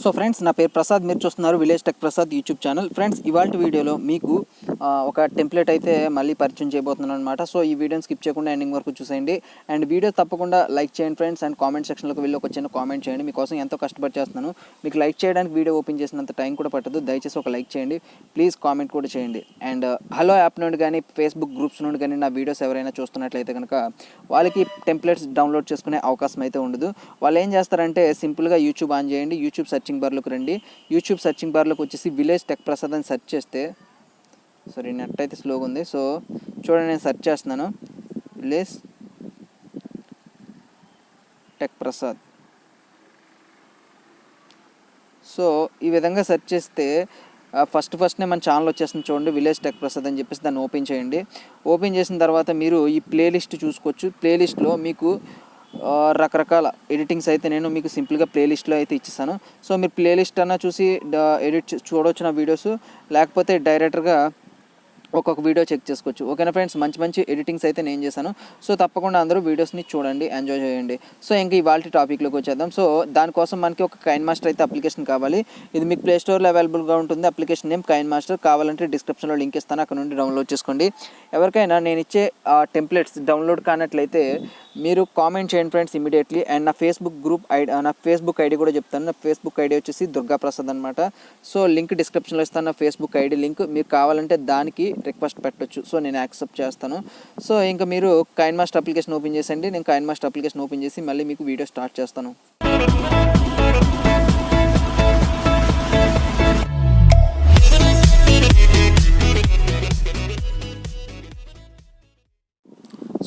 So friends, నా పేరు ప్రసాద్. మీరు చూస్తున్నారు village tech Prasad YouTube channel. Friends, ఇవాళ వీడియోలో మీకు ఒక టెంప్లెట్ అయితే మళ్ళీ పరిచయం చేయబోతున్నాను అనమాట. సో ఈ వీడియోని స్కిప్ చేయకుండా ఎండింగ్ వరకు చూసేయండి. అండ్ వీడియో తప్పకుండా లైక్ చేయండి ఫ్రెండ్స్. అండ్ కామెంట్ సెక్షన్లోకి వెళ్ళి ఒక చిన్న కామెంట్ చేయండి. మీకోసం ఎంతో కష్టపడి చేస్తున్నాను. మీకు లైక్ చేయడానికి వీడియో ఓపెన్ చేసినంత టైం కూడా పట్టదు. దయచేసి ఒక లైక్ చేయండి ప్లీజ్. కామెంట్ కూడా చేయండి. అండ్ హలో యాప్ నుండి కానీ ఫేస్బుక్ గ్రూప్స్ నుండి కానీ నా వీడియోస్ ఎవరైనా చూస్తున్నట్లయితే కనుక వాళ్ళకి టెంప్లెట్స్ డౌన్లోడ్ చేసుకునే అవకాశం అయితే ఉండదు. వాళ్ళు ఏం చేస్తారంటే సింపుల్గా యూట్యూబ్ ఆన్ చేయండి. యూట్యూబ్ సర్చింగ్ బార్లోకి రండి. యూట్యూబ్ సర్చింగ్ బార్లోకి వచ్చేసి విలేజ్ టెక్ ప్రసాద్ అని సెర్చ్ చేస్తే, సారీ నెట్ అయితే స్లోగా ఉంది. సో చూడండి, నేను సెర్చ్ చేస్తున్నాను విలేజ్ టెక్ ప్రసాద్. సో ఈ విధంగా సెర్చ్ చేస్తే ఫస్ట్నే మన ఛానల్ వచ్చేస్తుంది చూడండి, విలేజ్ టెక్ ప్రసాద్ అని చెప్పేసి దాన్ని ఓపెన్ చేయండి. ఓపెన్ చేసిన తర్వాత మీరు ఈ ప్లేలిస్ట్ చూసుకోవచ్చు. ప్లేలిస్ట్లో మీకు రకరకాల ఎడిటింగ్స్ అయితే నేను మీకు సింపుల్గా ప్లేలిస్ట్లో అయితే ఇచ్చేసాను. సో మీరు ప్లేలిస్ట్ అన్నా చూసి ఎడిట్ చూడవచ్చు నా వీడియోస్, లేకపోతే డైరెక్ట్గా ఒక్కొక్క వీడియో చెక్ చేసుకోవచ్చు. ఓకేనా ఫ్రెండ్స్, మంచి ఎడిటింగ్స్ అయితే నేను చేశాను. సో తప్పకుండా అందరూ వీడియోస్ని చూడండి, ఎంజాయ్ చేయండి. సో ఇంకా ఇవాళ టాపిక్లోకి వచ్చేద్దాం. సో దానికోసం మనకి ఒక కైన్మాస్టర్ అయితే అప్లికేషన్ కావాలి. ఇది మీకు ప్లే స్టోర్లో అవైలబుల్గా ఉంటుంది. Application name కైన్మాస్టర్. కావాలంటే డిస్క్రిప్షన్లో లింక్ ఇస్తాను, అక్కడ నుండి డౌన్లోడ్ చేసుకోండి. ఎవరికైనా నేను ఇచ్చే టెంప్లెట్స్ డౌన్లోడ్ కానట్లయితే మీరు కామెంట్ చేయండి ఫ్రెండ్స్ ఇమీడియట్లీ. అండ్ నా ఫేస్బుక్ ఐడి కూడా చెప్తాను. నా ఫేస్బుక్ ఐడి వచ్చేసి దుర్గా ప్రసాద్ అనమాట. సో లింక్ డిస్క్రిప్షన్లో ఇస్తాను, నా ఫేస్బుక్ ఐడి లింక్. మీరు కావాలంటే దానికి రిక్వెస్ట్ పెట్టొచ్చు. సో నేను యాక్సెప్ట్ చేస్తాను. సో ఇంకా మీరు కైన్మాస్టర్ అప్లికేషన్ ఓపెన్ చేసండి. నేను కైన్మాస్టర్ అప్లికేషన్ ఓపెన్ చేసి మళ్ళీ మీకు వీడియో స్టార్ట్ చేస్తాను.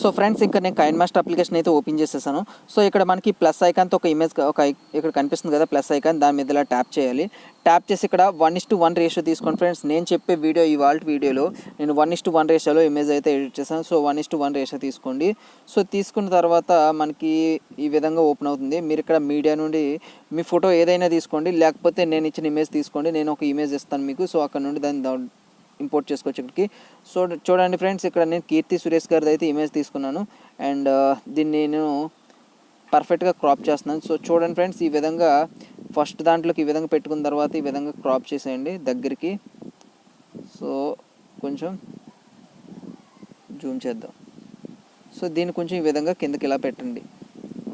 సో ఫ్రెండ్స్, ఇంకా నేను కైన్మాస్టర్ అప్లికేషన్ అయితే ఓపెన్ చేసేసాను. సో ఇక్కడ మనకి ప్లస్ ఐకాన్తో ఒక ఇమేజ్ ఇక్కడ కనిపిస్తుంది కదా, ప్లస్ ఐకాన్, దాని మీద ఇలా ట్యాప్ చేయాలి. ట్యాప్ చేసి ఇక్కడ 1:1 రేషియో తీసుకోండి ఫ్రెండ్స్. నేను చెప్పే ఇవాళ వీడియోలో నేను 1:1 రేషియోలో ఇమేజ్ అయితే ఎడిట్ చేశాను. సో 1:1 రేషియో తీసుకోండి. సో తీసుకున్న తర్వాత మనకి ఈ విధంగా ఓపెన్ అవుతుంది. మీరు ఇక్కడ మీడియా నుండి మీ ఫోటో ఏదైనా తీసుకోండి, లేకపోతే నేను ఇచ్చిన ఇమేజ్ తీసుకోండి. నేను ఒక ఇమేజ్ ఇస్తాను మీకు. సో అక్కడ నుండి దాన్ని ఇంపోర్ట్ చేసుకోవచ్చు ఇక్కడికి. సో చూడండి ఫ్రెండ్స్, ఇక్కడ నేను కీర్తి సురేష్ గారిది అయితే ఇమేజ్ తీసుకున్నాను. అండ్ దీన్ని నేను పర్ఫెక్ట్గా క్రాప్ చేస్తున్నాను. సో చూడండి ఫ్రెండ్స్, ఈ విధంగా ఫస్ట్ దాంట్లోకి ఈ విధంగా పెట్టుకున్న తర్వాత ఈ విధంగా క్రాప్ చేసేయండి దగ్గరికి. సో కొంచెం జూమ్ చేద్దాం. సో దీన్ని కొంచెం ఈ విధంగా కిందకి ఇలా పెట్టండి.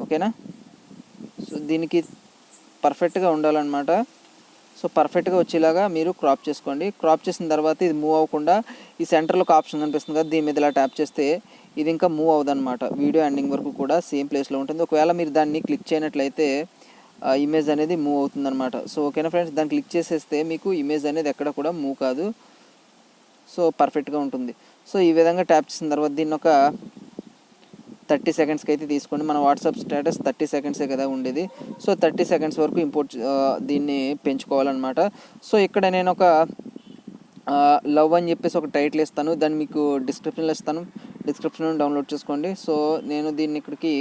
ఓకేనా? సో దీనికి పర్ఫెక్ట్గా ఉండాలన్నమాట. సో పర్ఫెక్ట్గా వచ్చేలాగా మీరు క్రాప్ చేసుకోండి. క్రాప్ చేసిన తర్వాత ఇది మూవ్ అవ్వకుండా ఈ సెంటర్లో ఒక ఆప్షన్ కనిపిస్తుంది కదా, దీని మీద ఇలా ట్యాప్ చేస్తే ఇది ఇంకా మూవ్ అవ్వదన్నమాట. వీడియో ఎండింగ్ వరకు కూడా సేమ్ ప్లేస్లో ఉంటుంది. ఒకవేళ మీరు దాన్ని క్లిక్ చేయనట్లయితే ఇమేజ్ అనేది మూవ్ అవుతుందన్నమాట. సో ఓకేనా ఫ్రెండ్స్, దాన్ని క్లిక్ చేసేస్తే మీకు ఇమేజ్ అనేది ఎక్కడ కూడా మూవ్ కాదు. సో పర్ఫెక్ట్గా ఉంటుంది. సో ఈ విధంగా ట్యాప్ చేసిన తర్వాత దీన్ని ఒక 30 సెకండ్స్కి అయితే తీసుకోండి. మన వాట్సాప్ స్టేటస్ 30 సెకండ్సే కదా ఉండేది. సో 30 సెకండ్స్ వరకు దీన్ని పెంచుకోవాలన్నమాట. సో ఇక్కడ నేను ఒక లవ్ అని చెప్పేసి ఒక టైటిల్ ఇస్తాను, దాన్ని మీకు డిస్క్రిప్షన్లో ఇస్తాను. డిస్క్రిప్షన్లో డౌన్లోడ్ చేసుకోండి. సో నేను దీన్ని ఇక్కడికి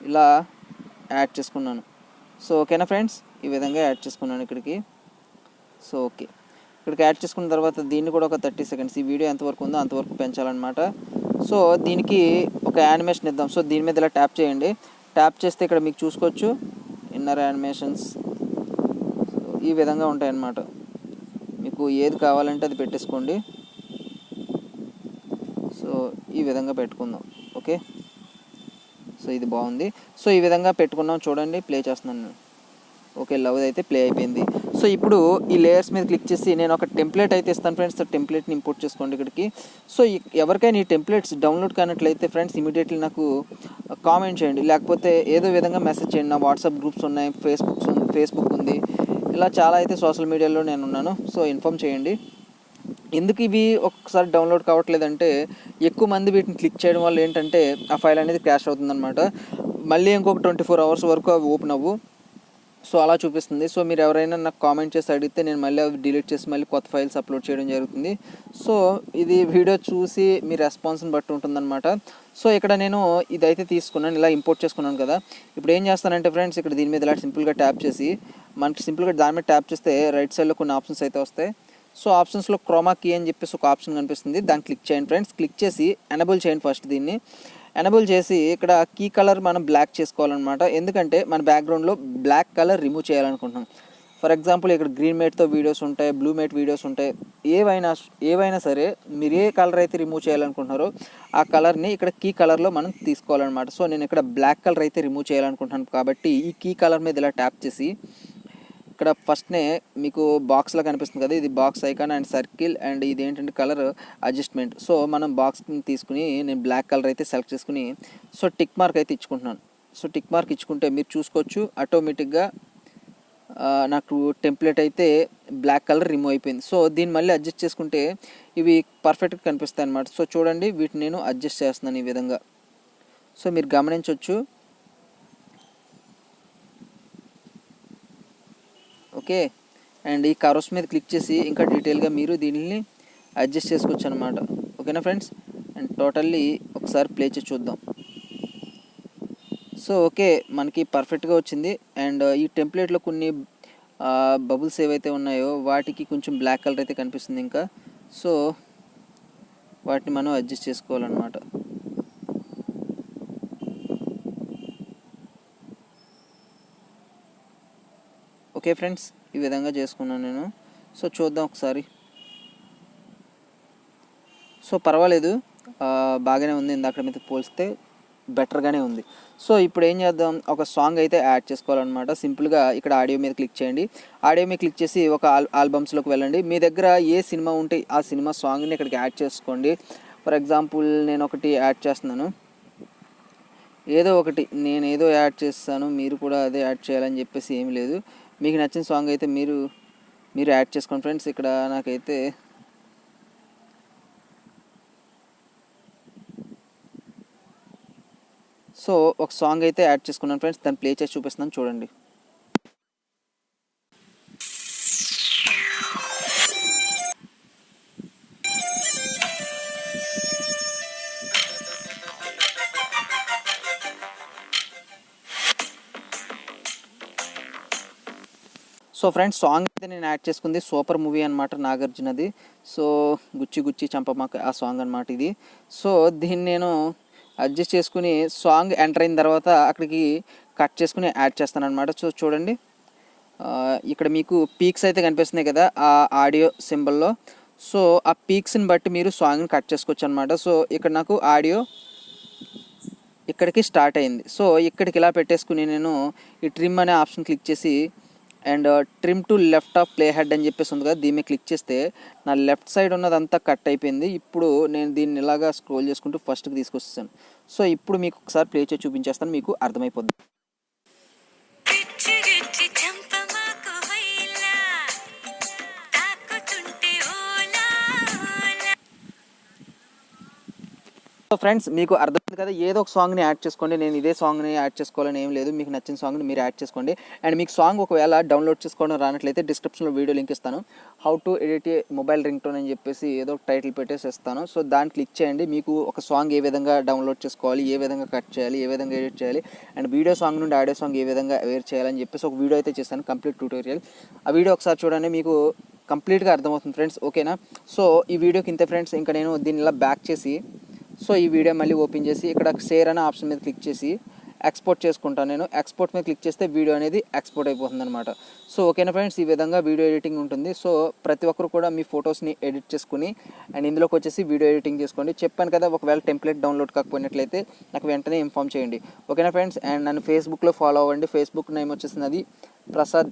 ఇలా యాడ్ చేసుకున్నాను. సో ఓకేనా ఫ్రెండ్స్, ఈ విధంగా యాడ్ చేసుకున్నాను ఇక్కడికి. సో ఓకే, ఇక్కడికి యాడ్ చేసుకున్న తర్వాత దీన్ని కూడా ఒక 30 సెకండ్స్, ఈ వీడియో ఎంతవరకు ఉందో అంతవరకు పెంచాలన్నమాట. సో దీనికి ఒక యానిమేషన్ ఇద్దాం. సో దీని మీద ఇలా ట్యాప్ చేయండి. ట్యాప్ చేస్తే ఇక్కడ మీకు చూసుకోవచ్చు ఇన్నర్ యానిమేషన్స్ ఈ విధంగా ఉంటాయన్నమాట. మీకు ఏది కావాలంటే అది పెట్టేసుకోండి. సో ఈ విధంగా పెట్టుకుందాం. ఓకే, సో ఇది బాగుంది. సో ఈ విధంగా పెట్టుకున్నాం. చూడండి, ప్లే చేస్తున్నాను నేను. ఓకే, లవ్ అయితే ప్లే అయిపోయింది. సో ఇప్పుడు ఈ లేయర్స్ మీద క్లిక్ చేసి నేను ఒక టెంప్లెట్ అయితే ఇస్తాను ఫ్రెండ్స్. టెంప్లెట్ని ఇంపోర్ట్ చేసుకోండి ఇక్కడికి. సో ఎవరికైనా ఈ టెంప్లెట్స్ డౌన్లోడ్ కానట్లయితే ఫ్రెండ్స్ ఇమీడియట్లీ నాకు కామెంట్ చేయండి, లేకపోతే ఏదో విధంగా మెసేజ్ చేయండి. నా వాట్సాప్ గ్రూప్స్ ఉన్నాయి, ఫేస్బుక్ ఉంది, ఇలా చాలా అయితే సోషల్ మీడియాలో నేను ఉన్నాను. సో ఇన్ఫామ్ చేయండి. ఎందుకు ఇవి ఒక్కసారి డౌన్లోడ్ కావట్లేదంటే ఎక్కువ మంది వీటిని క్లిక్ చేయడం వల్ల ఏంటంటే ఆ ఫైల్ అనేది క్రాష్ అవుతుందన్నమాట. మళ్ళీ ఇంకొక 24 అవర్స్ వరకు అవి ఓపెన్ అవ్వు. సో అలా చూపిస్తుంది. సో మీరు ఎవరైనా నాకు కామెంట్ చేసి అడిగితే నేను మళ్ళీ అవి డిలీట్ చేసి మళ్ళీ కొత్త ఫైల్స్ అప్లోడ్ చేయడం జరుగుతుంది. సో ఇది వీడియో చూసి మీ రెస్పాన్స్ని బట్టి ఉంటుందన్నమాట. సో ఇక్కడ నేను ఇదైతే తీసుకున్నాను, ఇలా ఇంపోర్ట్ చేసుకున్నాను కదా. ఇప్పుడు ఏం చేస్తానంటే ఫ్రెండ్స్, ఇక్కడ దీని మీద ఇలా సింపుల్గా ట్యాప్ చేసి మనకి సింపుల్గా దాని మీద ట్యాప్ చేస్తే రైట్ సైడ్లో కొన్ని ఆప్షన్స్ అయితే వస్తాయి. సో ఆప్షన్స్లో క్రోమా కీ అని చెప్పేసి ఒక ఆప్షన్ కనిపిస్తుంది, దాన్ని క్లిక్ చేయండి ఫ్రెండ్స్. క్లిక్ చేసి ఎనేబుల్ చేయండి ఫస్ట్ దీన్ని. ఎనబుల్ చేసి ఇక్కడ కీ కలర్ మనం బ్లాక్ చేసుకోవాలన్నమాట. ఎందుకంటే మన బ్యాక్గ్రౌండ్లో బ్లాక్ కలర్ రిమూవ్ చేయాలనుకుంటున్నాం. ఫర్ ఎగ్జాంపుల్ ఇక్కడ గ్రీన్ మేట్తో వీడియోస్ ఉంటాయి, బ్లూ మేట్ వీడియోస్ ఉంటాయి. ఏవైనా సరే మీరు ఏ కలర్ అయితే రిమూవ్ చేయాలనుకుంటున్నారో ఆ కలర్ని ఇక్కడ కీ కలర్లో మనం తీసుకోవాలన్నమాట. సో నేను ఇక్కడ బ్లాక్ కలర్ అయితే రిమూవ్ చేయాలనుకుంటున్నాను కాబట్టి ఈ కీ కలర్ మీద ఇలా ట్యాప్ చేసి ఇక్కడ ఫస్ట్నే మీకు బాక్స్లో కనిపిస్తుంది కదా, ఇది box icon and circle and ఇది ఏంటంటే కలర్ అడ్జస్ట్మెంట్. సో మనం బాక్స్ని తీసుకుని నేను బ్లాక్ కలర్ అయితే సెలెక్ట్ చేసుకుని సో టిక్ మార్క్ అయితే ఇచ్చుకుంటున్నాను. సో టిక్ మార్క్ ఇచ్చుకుంటే మీరు చూసుకోవచ్చు ఆటోమేటిక్గా నాకు టెంప్లెట్ అయితే బ్లాక్ కలర్ రిమూవ్ అయిపోయింది. సో దీన్ని మళ్ళీ అడ్జస్ట్ చేసుకుంటే ఇవి పర్ఫెక్ట్గా కనిపిస్తాయి అన్నమాట. సో చూడండి వీటిని నేను అడ్జస్ట్ చేస్తున్నాను ఈ విధంగా. సో మీరు గమనించవచ్చు. ఓకే, అండ్ ఈ కర్వ్స్ మీద క్లిక్ చేసి ఇంకా డీటెయిల్గా మీరు దీనిని అడ్జస్ట్ చేసుకోవచ్చు అనమాట. ఓకేనా ఫ్రెండ్స్, అండ్ టోటల్లీ ఒకసారి ప్లే చేసి చూద్దాం. సో ఓకే, మనకి పర్ఫెక్ట్గా వచ్చింది. అండ్ ఈ టెంప్లెట్లో కొన్ని బబుల్స్ ఏవైతే ఉన్నాయో వాటికి కొంచెం బ్లాక్ కలర్ అయితే కనిపిస్తుంది ఇంకా. సో వాటిని మనం అడ్జస్ట్ చేసుకోవాలన్నమాట. ఓకే ఫ్రెండ్స్, ఈ విధంగా చేసుకున్నాను నేను. సో చూద్దాం ఒకసారి. సో పర్వాలేదు, బాగానే ఉంది, ఇందాక మీద పోలిస్తే బెటర్గానే ఉంది. సో ఇప్పుడు ఏం చేద్దాం, ఒక సాంగ్ అయితే యాడ్ చేసుకోవాలన్నమాట. సింపుల్గా ఇక్కడ ఆడియో మీద క్లిక్ చేయండి. ఆడియో మీద క్లిక్ చేసి ఒక ఆల్బమ్స్లోకి వెళ్ళండి. మీ దగ్గర ఏ సినిమా ఉంటే ఆ సినిమా సాంగ్ని ఇక్కడికి యాడ్ చేసుకోండి. ఫర్ ఎగ్జాంపుల్ నేను ఒకటి యాడ్ చేస్తున్నాను, ఏదో ఒకటి నేను ఏదో యాడ్ చేస్తాను, మీరు కూడా అదే యాడ్ చేయాలని చెప్పేసి ఏమి లేదు. మీకు నచ్చిన సాంగ్ అయితే మీరు యాడ్ చేసుకోండి ఫ్రెండ్స్. ఇక్కడ నాకైతే సో ఒక సాంగ్ అయితే యాడ్ చేసుకున్నాను ఫ్రెండ్స్, దాన్ని ప్లే చేసి చూపిస్తున్నాను చూడండి. సో ఫ్రెండ్స్, సాంగ్ అయితే నేను యాడ్ చేసుకుంది సూపర్ మూవీ అనమాట, నాగార్జునది. సో గుచ్చి గుచ్చి చంపమాక ఆ సాంగ్ అనమాట ఇది. సో దీన్ని నేను అడ్జస్ట్ చేసుకుని సాంగ్ ఎంటర్ అయిన తర్వాత అక్కడికి కట్ చేసుకుని యాడ్ చేస్తాను అనమాట. సో చూడండి, ఇక్కడ మీకు పీక్స్ అయితే కనిపిస్తున్నాయి కదా ఆ ఆడియో సింబల్లో. సో ఆ పీక్స్ని బట్టి మీరు సాంగ్ని కట్ చేసుకోవచ్చు అనమాట. సో ఇక్కడ నాకు ఆడియో ఇక్కడికి స్టార్ట్ అయింది. సో ఇక్కడికి ఇలా పెట్టేసుకుని నేను ఈ ట్రిమ్ అనే ఆప్షన్ క్లిక్ చేసి and trim to left of play head అని చెప్పేసి ఉంది కదా, దీన్ని క్లిక్ చేస్తే నా లెఫ్ట్ సైడ్ ఉన్నదంతా కట్ అయిపోయింది. ఇప్పుడు నేను దీన్ని ఇలాగా స్క్రోల్ చేసుకుంటూ ఫస్ట్కి తీసుకొస్తాను. సో ఇప్పుడు మీకు ఒకసారి ప్లే చేసి చూపించేస్తాను, మీకు అర్థమైపోద్ది. సో ఫ్రెండ్స్, మీకు అర్థమైంది కదా, ఏదో ఒక సాంగ్ని యాడ్ చేసుకోండి. నేను ఇదే సాంగ్ని యాడ్ చేసుకోవాలని ఏం లేదు, మీకు నచ్చిన సాంగ్ని మీరు యాడ్ చేసుకోండి. అండ్ మీకు సాంగ్ ఒకవేళ డౌన్లోడ్ చేసుకోవడం రానట్లయితే డిస్క్రిప్షన్లో వీడియో లింక్ ఇస్తాను, how to edit A mobile ring tone అని చెప్పేసి ఏదో టైటిల్ పెట్టేసి ఇస్తాను. సో దాన్ని క్లిక్ చేయండి, మీకు ఒక సాంగ్ ఏ విధంగా డౌన్లోడ్ చేసుకోవాలి, ఏ విధంగా కట్ చేయాలి, ఏ విధంగా ఎడిట్ చేయాలి, అండ్ వీడియో సాంగ్ నుండి ఆడియో సాంగ్ ఏ విధంగా వేర్ చేయాలని చెప్పేసి ఒక వీడియో అయితే చేస్తాను, కంప్లీట్ ట్యూటోరియల్. ఆ వీడియో ఒకసారి చూడండి, మీకు కంప్లీట్గా అర్థమవుతుంది ఫ్రెండ్స్. ఓకేనా, సో ఈ వీడియోకి ఇంతే ఫ్రెండ్స్. ఇంకా నేను దీన్ని ఇలా బ్యాక్ చేసి సో ఈ వీడియో మళ్ళీ ఓపెన్ చేసి ఇక్కడ షేర్ అనే ఆప్షన్ మీద క్లిక్ చేసి ఎక్స్పోర్ట్ చేసుకుంటాను. నేను ఎక్స్పోర్ట్ మీద క్లిక్ చేస్తే వీడియో అనేది ఎక్స్పోర్ట్ అయిపోతుంది అనమాట. సో ఓకేనా ఫ్రెండ్స్, ఈ విధంగా వీడియో ఎడిటింగ్ ఉంటుంది. సో ప్రతి ఒక్కరు కూడా మీ ఫొటోస్ని ఎడిట్ చేసుకుని అండ్ ఇందులోకి వచ్చేసి వీడియో ఎడిటింగ్ చేసుకోండి. చెప్పాను కదా, ఒకవేళ టెంప్లెట్ డౌన్లోడ్ కాకపోయినట్లయితే నాకు వెంటనే ఇన్ఫామ్ చేయండి. ఓకేనా ఫ్రెండ్స్, అండ్ నన్ను ఫేస్బుక్లో ఫాలో అవ్వండి. ఫేస్బుక్ నేమ్ వచ్చేసింది అది ప్రసాద్,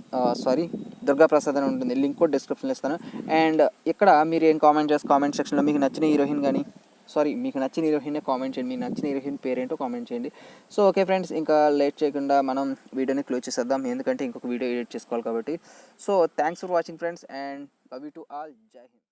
దుర్గా ప్రసాద్ అని ఉంటుంది. లింక్ కూడా డిస్క్రిప్షన్లో ఇస్తాను. అండ్ ఇక్కడ మీరు ఏం కామెంట్ సెక్షన్లో మీకు నచ్చిన హీరోయిన్ కానీ మీకు నచ్చిన హీరోయిన్ కామెంట్ చేయండి, మీకు నచ్చిన హీరోయిన్ పేరేంటో కామెంట్ చేయండి. సో ఓకే ఫ్రెండ్స్, ఇంకా లేట్ చేయకుండా మనం వీడియోని క్లోజ్ చేసేద్దాం, ఎందుకంటే ఇంకొక వీడియో ఎడిట్ చేసుకోవాలి కాబట్టి. So thanks for watching friends, and love you to all. జై హింద్.